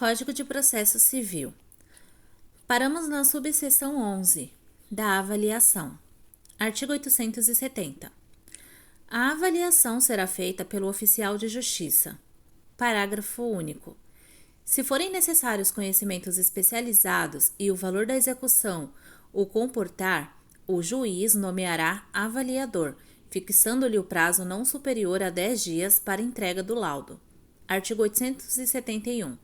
Código de Processo Civil. Paramos na subseção 11, da avaliação. Artigo 870. A avaliação será feita pelo oficial de justiça. Parágrafo único. Se forem necessários conhecimentos especializados e o valor da execução o comportar, o juiz nomeará avaliador, fixando-lhe o prazo não superior a 10 dias para entrega do laudo. Artigo 871.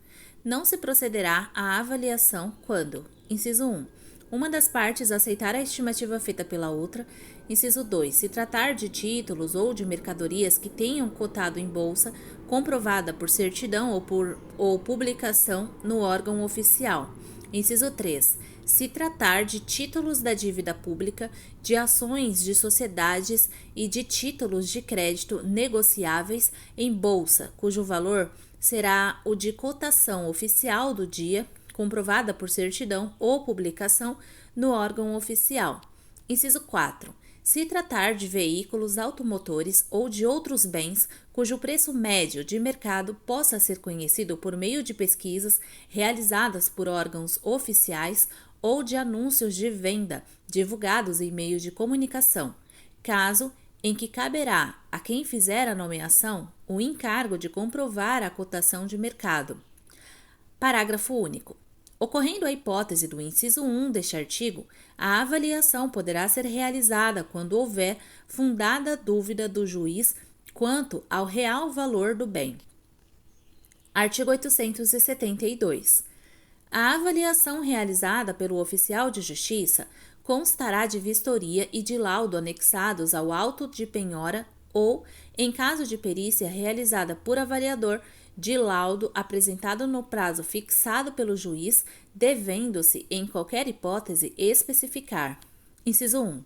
Não se procederá à avaliação quando: inciso 1. Uma das partes aceitar a estimativa feita pela outra. Inciso 2. Se tratar de títulos ou de mercadorias que tenham cotado em bolsa, comprovada por certidão ou publicação no órgão oficial. Inciso 3. Se tratar de títulos da dívida pública, de ações de sociedades e de títulos de crédito negociáveis em bolsa, cujo valor será o de cotação oficial do dia, comprovada por certidão ou publicação no órgão oficial. Inciso 4. Se tratar de veículos automotores ou de outros bens cujo preço médio de mercado possa ser conhecido por meio de pesquisas realizadas por órgãos oficiais ou de anúncios de venda divulgados em meio de comunicação, caso em que caberá a quem fizer a nomeação o encargo de comprovar a cotação de mercado. Parágrafo único. Ocorrendo a hipótese do inciso 1 deste artigo, a avaliação poderá ser realizada quando houver fundada dúvida do juiz quanto ao real valor do bem. Artigo 872. A avaliação realizada pelo oficial de justiça constará de vistoria e de laudo anexados ao auto de penhora ou, em caso de perícia realizada por avaliador, de laudo apresentado no prazo fixado pelo juiz, devendo-se, em qualquer hipótese, especificar: inciso 1.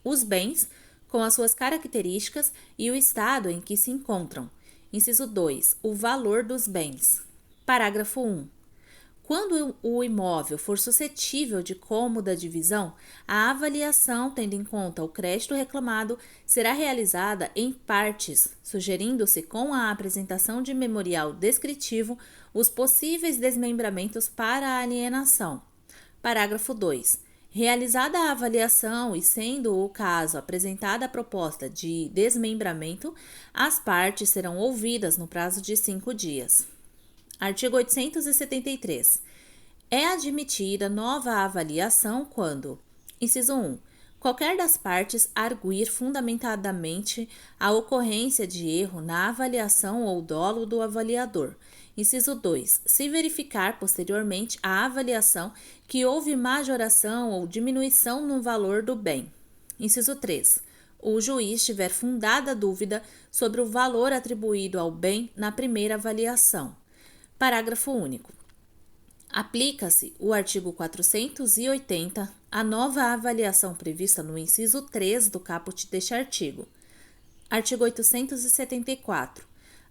Os bens, com as suas características e o estado em que se encontram. Inciso 2. O valor dos bens. Parágrafo 1. Quando o imóvel for suscetível de cômoda divisão, a avaliação, tendo em conta o crédito reclamado, será realizada em partes, sugerindo-se com a apresentação de memorial descritivo os possíveis desmembramentos para a alienação. Parágrafo 2. Realizada a avaliação e sendo o caso apresentada a proposta de desmembramento, as partes serão ouvidas no prazo de 5 dias. Artigo 873. É admitida nova avaliação quando: inciso 1. Qualquer das partes arguir fundamentadamente a ocorrência de erro na avaliação ou dolo do avaliador. Inciso 2. Se verificar posteriormente à avaliação que houve majoração ou diminuição no valor do bem. Inciso 3. O juiz tiver fundada dúvida sobre o valor atribuído ao bem na primeira avaliação. Parágrafo único. Aplica-se o artigo 480 à nova avaliação prevista no inciso 3 do caput deste artigo. Artigo 874.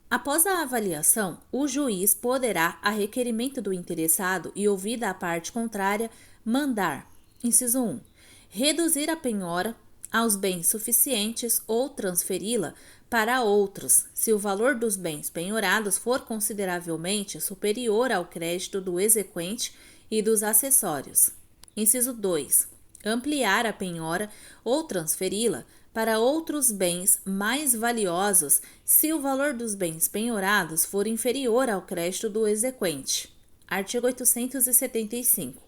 Após a avaliação, o juiz poderá, a requerimento do interessado e ouvida a parte contrária, mandar: inciso 1. Reduzir a penhora aos bens suficientes ou transferi-la para outros, se o valor dos bens penhorados for consideravelmente superior ao crédito do exequente e dos acessórios. Inciso 2. Ampliar a penhora ou transferi-la para outros bens mais valiosos, se o valor dos bens penhorados for inferior ao crédito do exequente. Artigo 875.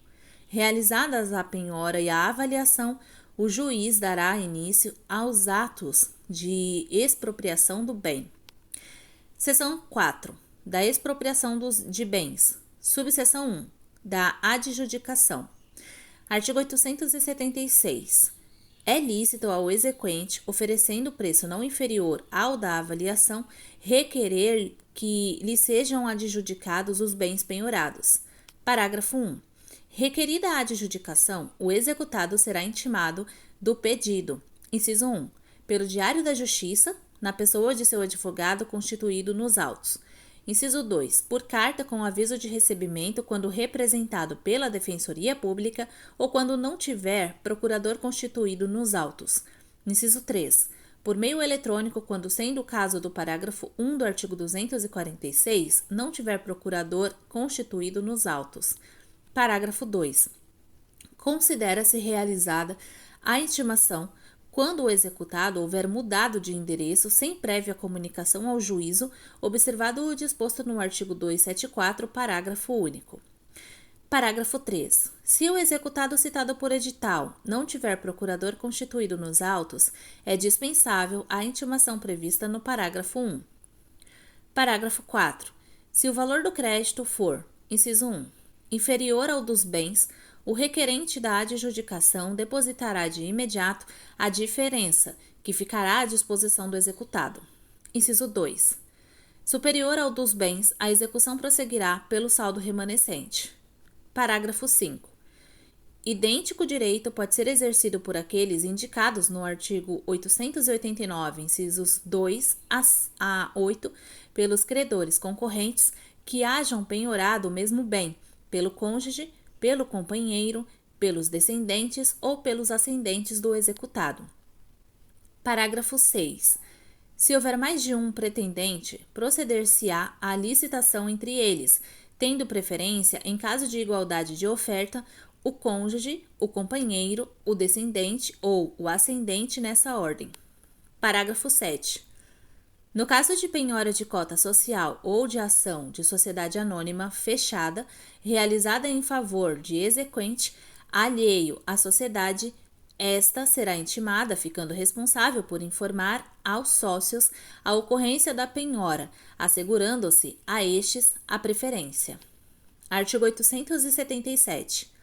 Realizadas a penhora e a avaliação, o juiz dará início aos atos de expropriação do bem. Seção 4. Da expropriação de bens. Subseção 1. Da adjudicação. Artigo 876. É lícito ao exequente, oferecendo preço não inferior ao da avaliação, requerer que lhe sejam adjudicados os bens penhorados. Parágrafo 1. Requerida a adjudicação, o executado será intimado do pedido. Inciso 1. Pelo Diário da Justiça, na pessoa de seu advogado constituído nos autos. Inciso 2. Por carta com aviso de recebimento quando representado pela Defensoria Pública ou quando não tiver procurador constituído nos autos. Inciso 3. por meio eletrônico quando, sendo o caso do parágrafo 1 do artigo 246, não tiver procurador constituído nos autos. Parágrafo 2. Considera-se realizada a intimação quando o executado houver mudado de endereço sem prévia comunicação ao juízo, observado o disposto no artigo 274, parágrafo único. Parágrafo 3. Se o executado citado por edital não tiver procurador constituído nos autos, é dispensável a intimação prevista no parágrafo 1. Parágrafo 4. Se o valor do crédito for, inciso 1, inferior ao dos bens, o requerente da adjudicação depositará de imediato a diferença, que ficará à disposição do executado. Inciso 2. Superior ao dos bens, a execução prosseguirá pelo saldo remanescente. Parágrafo 5. Idêntico direito pode ser exercido por aqueles indicados no artigo 889, incisos 2 a 8, pelos credores concorrentes que hajam penhorado o mesmo bem, pelo cônjuge, pelo companheiro, pelos descendentes ou pelos ascendentes do executado. Parágrafo 6. Se houver mais de um pretendente, proceder-se-á à licitação entre eles, tendo preferência, em caso de igualdade de oferta, o cônjuge, o companheiro, o descendente ou o ascendente nessa ordem. Parágrafo 7. No caso de penhora de cota social ou de ação de sociedade anônima fechada, realizada em favor de exequente alheio à sociedade, esta será intimada, ficando responsável por informar aos sócios a ocorrência da penhora, assegurando-se a estes a preferência. Artigo 877.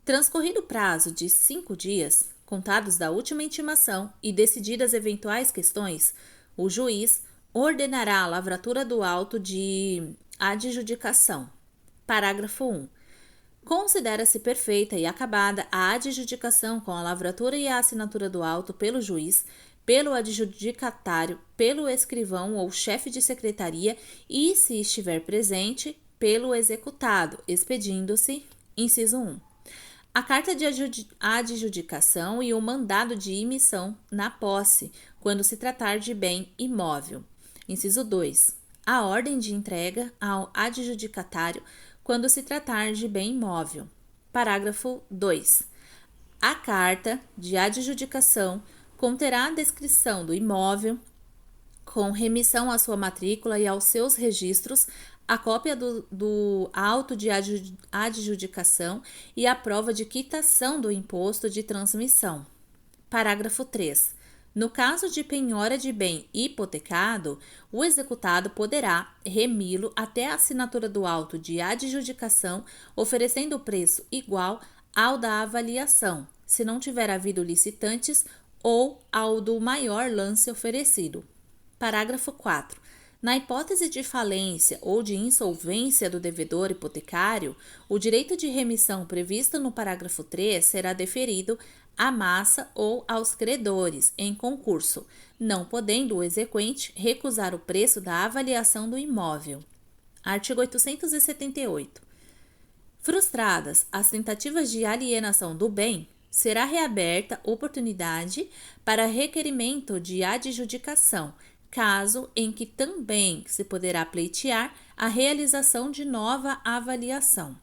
Transcorrido o prazo de 5 dias, contados da última intimação e decididas eventuais questões, o juiz ordenará a lavratura do auto de adjudicação. Parágrafo 1. Considera-se perfeita e acabada a adjudicação com a lavratura e a assinatura do auto pelo juiz, pelo adjudicatário, pelo escrivão ou chefe de secretaria e, se estiver presente, pelo executado, expedindo-se, inciso 1, a carta de adjudicação e o mandado de imissão na posse, quando se tratar de bem imóvel. Inciso 2. A ordem de entrega ao adjudicatário quando se tratar de bem imóvel. Parágrafo 2. A carta de adjudicação conterá a descrição do imóvel, com remissão à sua matrícula e aos seus registros, a cópia do auto de adjudicação e a prova de quitação do imposto de transmissão. Parágrafo 3. No caso de penhora de bem hipotecado, o executado poderá remi-lo até a assinatura do auto de adjudicação, oferecendo o preço igual ao da avaliação, se não tiver havido licitantes, ou ao do maior lance oferecido. Parágrafo 4. Na hipótese de falência ou de insolvência do devedor hipotecário, o direito de remissão previsto no parágrafo 3 será deferido à massa ou aos credores em concurso, não podendo o exequente recusar o preço da avaliação do imóvel. Artigo 878. Frustradas as tentativas de alienação do bem, será reaberta oportunidade para requerimento de adjudicação, caso em que também se poderá pleitear a realização de nova avaliação.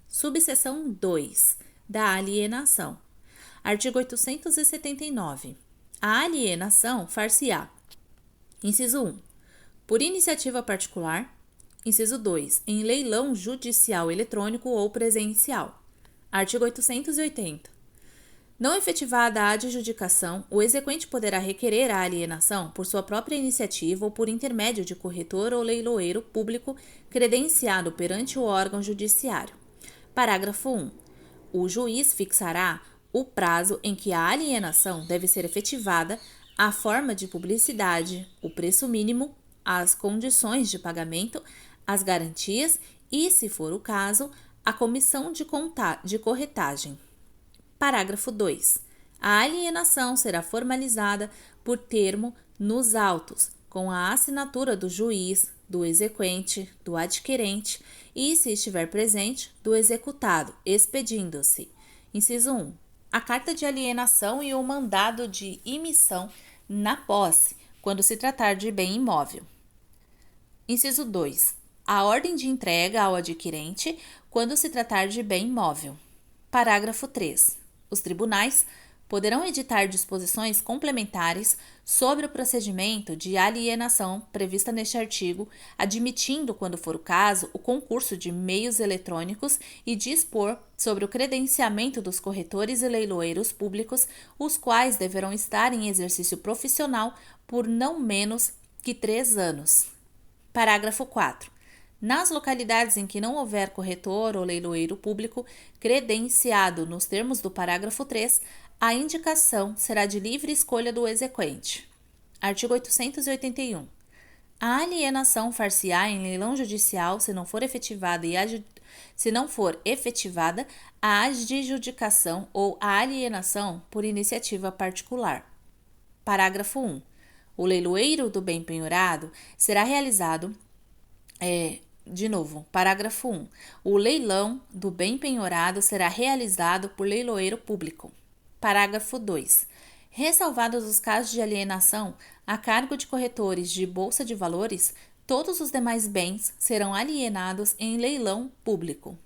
Subseção 2. Da alienação. Artigo 879. A alienação far-se-á. Inciso 1. Por iniciativa particular. Inciso 2. Em leilão judicial eletrônico ou presencial. Artigo 880. Não efetivada a adjudicação, o exequente poderá requerer a alienação por sua própria iniciativa ou por intermédio de corretor ou leiloeiro público credenciado perante o órgão judiciário. Parágrafo 1. O juiz fixará o prazo em que a alienação deve ser efetivada, a forma de publicidade, o preço mínimo, as condições de pagamento, as garantias e, se for o caso, a comissão de corretagem. Parágrafo 2. A alienação será formalizada por termo nos autos, com a assinatura do juiz, do exequente, do adquirente e, se estiver presente, do executado, expedindo-se. Inciso 1. A carta de alienação e o mandado de imissão na posse, quando se tratar de bem imóvel. Inciso 2. A ordem de entrega ao adquirente, quando se tratar de bem imóvel. Parágrafo 3. Os tribunais poderão editar disposições complementares sobre o procedimento de alienação prevista neste artigo, admitindo, quando for o caso, o concurso de meios eletrônicos e dispor sobre o credenciamento dos corretores e leiloeiros públicos, os quais deverão estar em exercício profissional por não menos que 3 anos. Parágrafo 4. Nas localidades em que não houver corretor ou leiloeiro público credenciado nos termos do parágrafo 3, a indicação será de livre escolha do exequente. Artigo 881. A alienação far-se-á em leilão judicial se não for efetivada a adjudicação ou a alienação por iniciativa particular. Parágrafo 1. O leiloeiro do bem penhorado será realizado parágrafo 1. O leilão do bem penhorado será realizado por leiloeiro público. Parágrafo 2. Ressalvados os casos de alienação a cargo de corretores de bolsa de valores, todos os demais bens serão alienados em leilão público.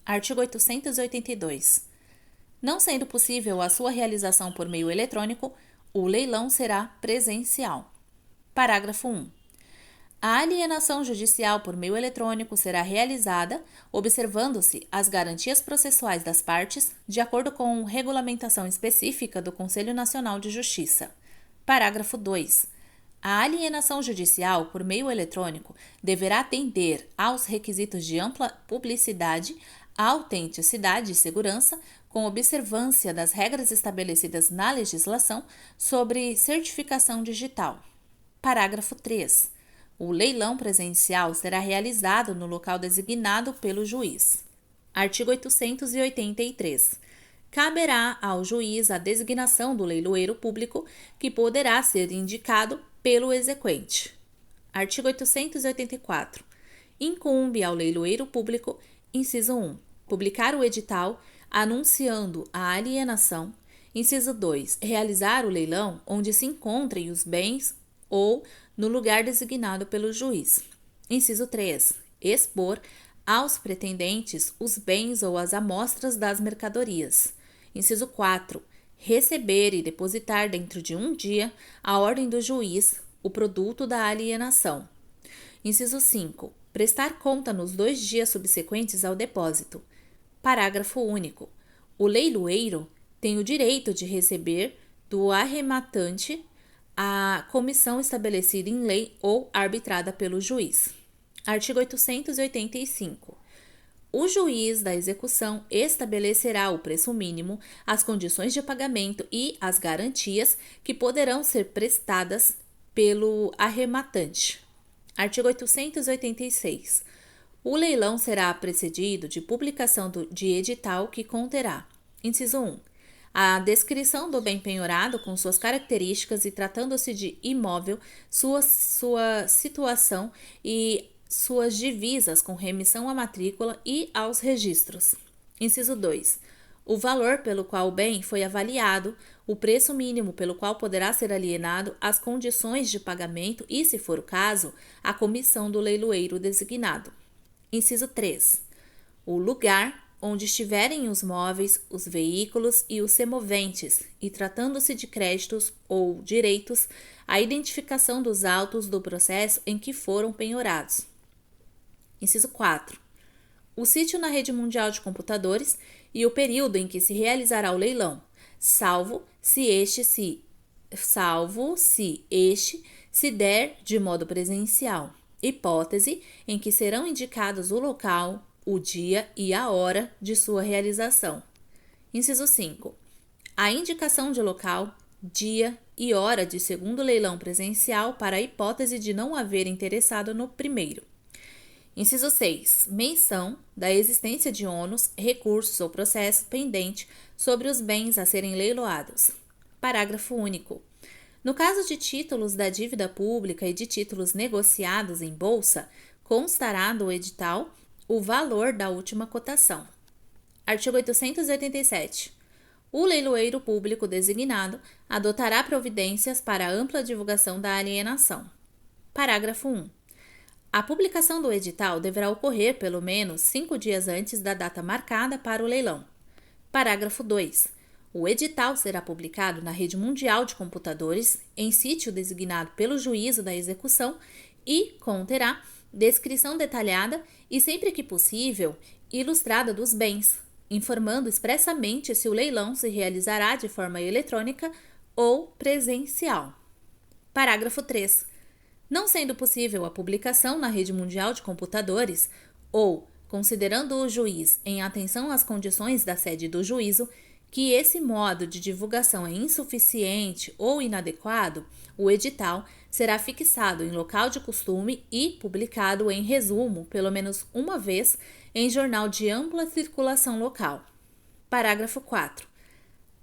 Artigo 882. Não sendo possível a sua realização por meio eletrônico, o leilão será presencial. Parágrafo 1. A alienação judicial por meio eletrônico será realizada observando-se as garantias processuais das partes, de acordo com regulamentação específica do Conselho Nacional de Justiça. Parágrafo 2. A alienação judicial por meio eletrônico deverá atender aos requisitos de ampla publicidade, autenticidade e segurança, com observância das regras estabelecidas na legislação sobre certificação digital. Parágrafo 3. O leilão presencial será realizado no local designado pelo juiz. Artigo 883. Caberá ao juiz a designação do leiloeiro público, que poderá ser indicado pelo exequente. Artigo 884. Incumbe ao leiloeiro público, inciso 1, publicar o edital anunciando a alienação. Inciso 2, realizar o leilão onde se encontrem os bens ou no lugar designado pelo juiz. Inciso 3. Expor aos pretendentes os bens ou as amostras das mercadorias. Inciso 4. Receber e depositar dentro de 1 dia, à ordem do juiz, o produto da alienação. Inciso 5. Prestar conta nos 2 dias subsequentes ao depósito. Parágrafo único. O leiloeiro tem o direito de receber do arrematante a comissão estabelecida em lei ou arbitrada pelo juiz. Artigo 885. O juiz da execução estabelecerá o preço mínimo, as condições de pagamento e as garantias que poderão ser prestadas pelo arrematante. Artigo 886. O leilão será precedido de publicação de edital que conterá: inciso 1. A descrição do bem penhorado com suas características e, tratando-se de imóvel, sua situação e suas divisas com remissão à matrícula e aos registros. Inciso 2. O valor pelo qual o bem foi avaliado, o preço mínimo pelo qual poderá ser alienado, as condições de pagamento e, se for o caso, a comissão do leiloeiro designado. Inciso 3. O lugar onde estiverem os móveis, os veículos e os semoventes, e tratando-se de créditos ou direitos, a identificação dos autos do processo em que foram penhorados. Inciso 4. O sítio na rede mundial de computadores e o período em que se realizará o leilão, salvo se este se der de modo presencial, hipótese em que serão indicados o local, o dia e a hora de sua realização. Inciso 5. A indicação de local, dia e hora de segundo leilão presencial para a hipótese de não haver interessado no primeiro. Inciso 6. Menção da existência de ônus, recursos ou processo pendente sobre os bens a serem leiloados. Parágrafo único. No caso de títulos da dívida pública e de títulos negociados em bolsa, constará do edital o valor da última cotação. Artigo 887. o leiloeiro público designado adotará providências para a ampla divulgação da alienação. Parágrafo 1. A publicação do edital deverá ocorrer pelo menos 5 dias antes da data marcada para o leilão. Parágrafo 2. O edital será publicado na rede mundial de computadores, em sítio designado pelo juízo da execução e conterá descrição detalhada e, sempre que possível, ilustrada dos bens, informando expressamente se o leilão se realizará de forma eletrônica ou presencial. Parágrafo 3. Não sendo possível a publicação na rede mundial de computadores ou, considerando o juiz em atenção às condições da sede do juízo, que esse modo de divulgação é insuficiente ou inadequado, o edital será fixado em local de costume e publicado em resumo, pelo menos uma vez, em jornal de ampla circulação local. Parágrafo 4.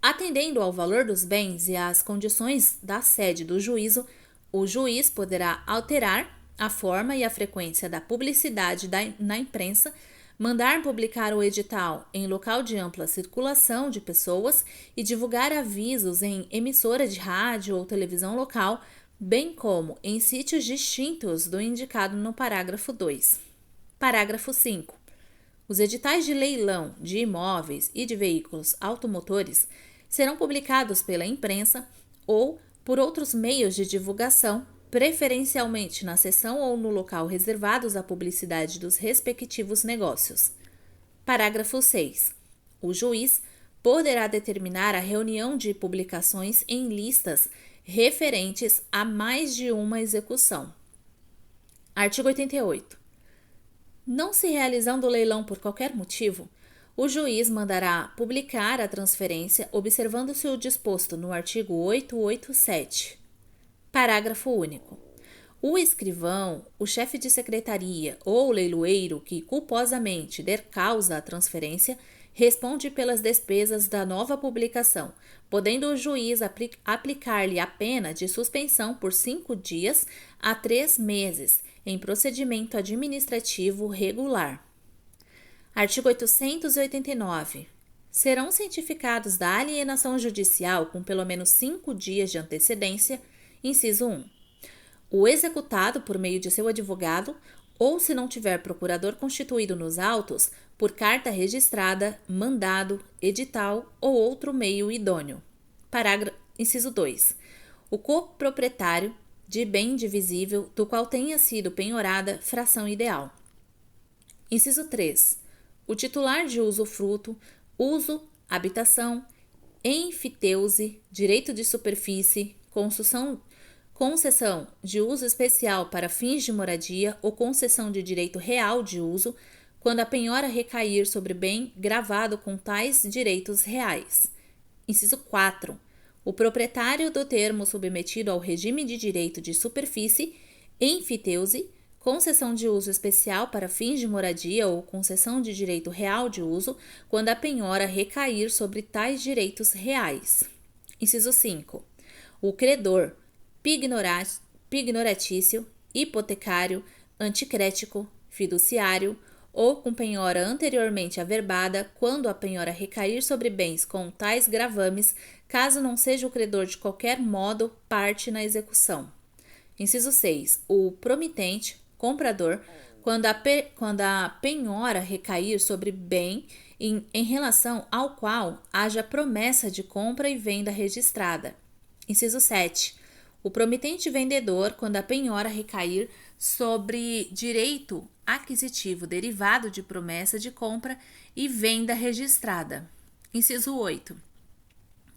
Atendendo ao valor dos bens e às condições da sede do juízo, o juiz poderá alterar a forma e a frequência da publicidade na imprensa, mandar publicar o edital em local de ampla circulação de pessoas e divulgar avisos em emissora de rádio ou televisão local, bem como em sítios distintos do indicado no parágrafo 2. Parágrafo 5. Os editais de leilão de imóveis e de veículos automotores serão publicados pela imprensa ou por outros meios de divulgação, preferencialmente na seção ou no local reservados à publicidade dos respectivos negócios. Parágrafo 6. O juiz poderá determinar a reunião de publicações em listas referentes a mais de uma execução. Artigo 88. Não se realizando o leilão por qualquer motivo, o juiz mandará publicar a transferência observando-se o disposto no artigo 887. Parágrafo único. O escrivão, o chefe de secretaria ou o leiloeiro que culposamente der causa à transferência responde pelas despesas da nova publicação, podendo o juiz aplicar-lhe a pena de suspensão por 5 dias a 3 meses, em procedimento administrativo regular. Artigo 889. Serão cientificados da alienação judicial com pelo menos 5 dias de antecedência. Inciso 1. O executado por meio de seu advogado, ou se não tiver procurador constituído nos autos, por carta registrada, mandado, edital ou outro meio idôneo. Inciso 2. O coproprietário de bem divisível do qual tenha sido penhorada fração ideal. Inciso 3. O titular de usufruto, uso, habitação, enfiteuse, direito de superfície, concessão de uso especial para fins de moradia ou concessão de direito real de uso, quando a penhora recair sobre bem gravado com tais direitos reais. Inciso 4. O proprietário do termo submetido ao regime de direito de superfície, enfiteuse, concessão de uso especial para fins de moradia ou concessão de direito real de uso, quando a penhora recair sobre tais direitos reais. Inciso 5. O credor, pignoratício, hipotecário, anticrético, fiduciário ou com penhora anteriormente averbada, quando a penhora recair sobre bens com tais gravames, caso não seja o credor de qualquer modo parte na execução. Inciso 6. O promitente, comprador, quando a penhora recair sobre bem em relação ao qual haja promessa de compra e venda registrada. Inciso 7. O promitente vendedor, quando a penhora recair sobre direito aquisitivo derivado de promessa de compra e venda registrada. Inciso 8.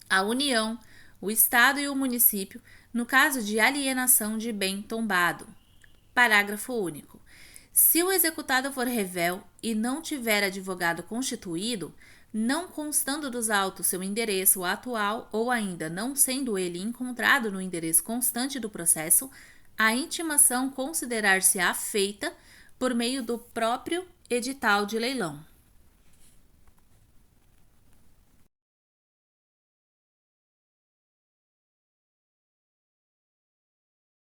A União, o Estado e o município, no caso de alienação de bem tombado. Parágrafo único. Se o executado for revel e não tiver advogado constituído, não constando dos autos seu endereço atual ou ainda não sendo ele encontrado no endereço constante do processo, a intimação considerar-se-á feita por meio do próprio edital de leilão.